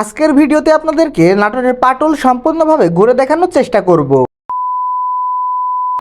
আজকের ভিডিওতে আপনাদেরকে নাটোরের পাটুল সম্পূর্ণভাবে ঘুরে দেখানোর চেষ্টা করব।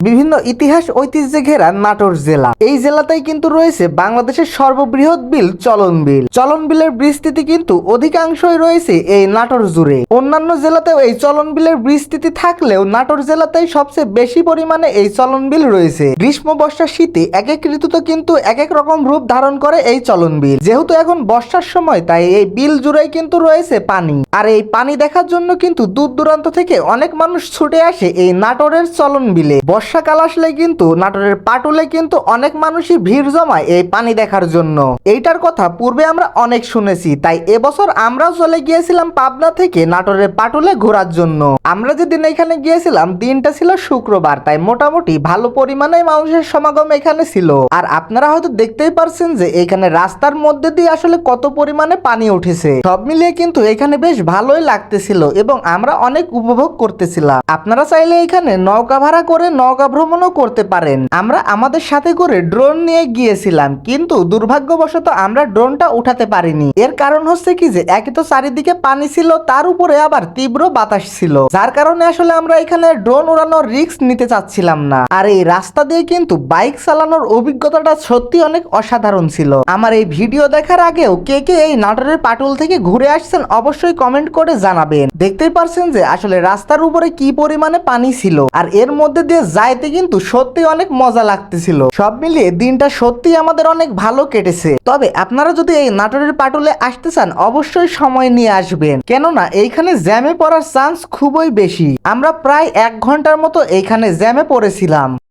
বিভিন্ন ইতিহাস ঐতিহ্যে ঘেরা নাটোর জেলা। এই জেলাতেই কিন্তু রয়েছে বাংলাদেশের সর্ববৃহৎ বিল চলন বিল। চলন বিলের বিস্তৃতি কিন্তু অধিকাংশই রয়েছে এই নাটোর জুড়ে। অন্যান্য জেলাতেও এই চলন বিলের বিস্তৃতি থাকলেও নাটোর জেলাতেই সবচেয়ে বেশি পরিমাণে এই চলন বিল রয়েছে। গ্রীষ্ম বর্ষা শীতে এক এক ঋতুতে কিন্তু এক এক রকম রূপ ধারণ করে এই চলন বিল। যেহেতু এখন বর্ষার সময় তাই এই বিল জুড়েই কিন্তু রয়েছে পানি। আর এই পানি দেখার জন্য কিন্তু দূর দূরান্ত থেকে অনেক মানুষ ছুটে আসে এই নাটোরের চলন বিলে। বর্ষাকাল আসলে কিন্তু নাটোরের পাটুলে কিন্তু অনেক মানুষই ভিড় জমায় এই পানি দেখার জন্য। এইটার কথা পূর্বে আমরা অনেক শুনেছি, তাই এবছর আমরাও চলে গিয়েছিলাম পাবনা থেকে নাটোরের পাটুলে ঘোরার জন্য। আমরা যেদিন এখানে গিয়েছিলাম দিনটা ছিল শুক্রবার, তাই মোটামুটি ভালো পরিমাণে মানুষের সমাগম এখানে ছিল। আর আপনারা হয়তো দেখতেই পারছেন যে এখানে রাস্তার মধ্যে দিয়ে আসলে কত পরিমাণে পানি উঠেছে। সব মিলিয়ে কিন্তু এখানে বেশ ভালোই লাগতেছিল এবং আমরা অনেক উপভোগ করতেছিলাম। আপনারা চাইলে এখানে নৌকা ভাড়া করে নৌকা ভ্রমণও করতে পারেন। আমরা আমাদের সাথে করে ড্রোন নিয়ে গিয়েছিলাম, কিন্তু দুর্ভাগ্যবশত আমরা ড্রোনটা উঠাতে পারিনি। এর কারণ হচ্ছে কি যে একে তো চারিদিকে পানি ছিল, তার উপরে আবার তীব্র বাতাস ছিল, যার কারণে আসলে আমরা এখানে ড্রোন উড়ানোর রিস্ক নিতে চাচ্ছিলাম না। আর এই রাস্তা দিয়ে কিন্তু বাইক চালানোর অভিজ্ঞতাটা সত্যি অনেক অসাধারণ ছিল। আমার এই ভিডিও দেখার আগেও কে কে এই নাটোরের পাটুল থেকে ঘুরে আসছেন অবশ্যই কমেন্ট করে জানাবেন। দেখতেই পারছেন যে আসলে রাস্তার উপরে কি পরিমাণে পানি ছিল, আর এর মধ্যে দিয়ে যাইতে কিন্তু সত্যি অনেক মজা লাগতেছিল। সব মিলিয়ে দিনটা সত্যি আমাদের অনেক ভালো কেটেছে। তবে আপনারা যদি এই নাটোরের পাটুলে আসতে চান অবশ্যই সময় নিয়ে আসবেন, কেননা এইখানে জ্যামে পড়ার চান্স খুবই বেশি। আমরা প্রায় 1 ঘন্টার মতো এইখানে জ্যামে পড়েছিলাম।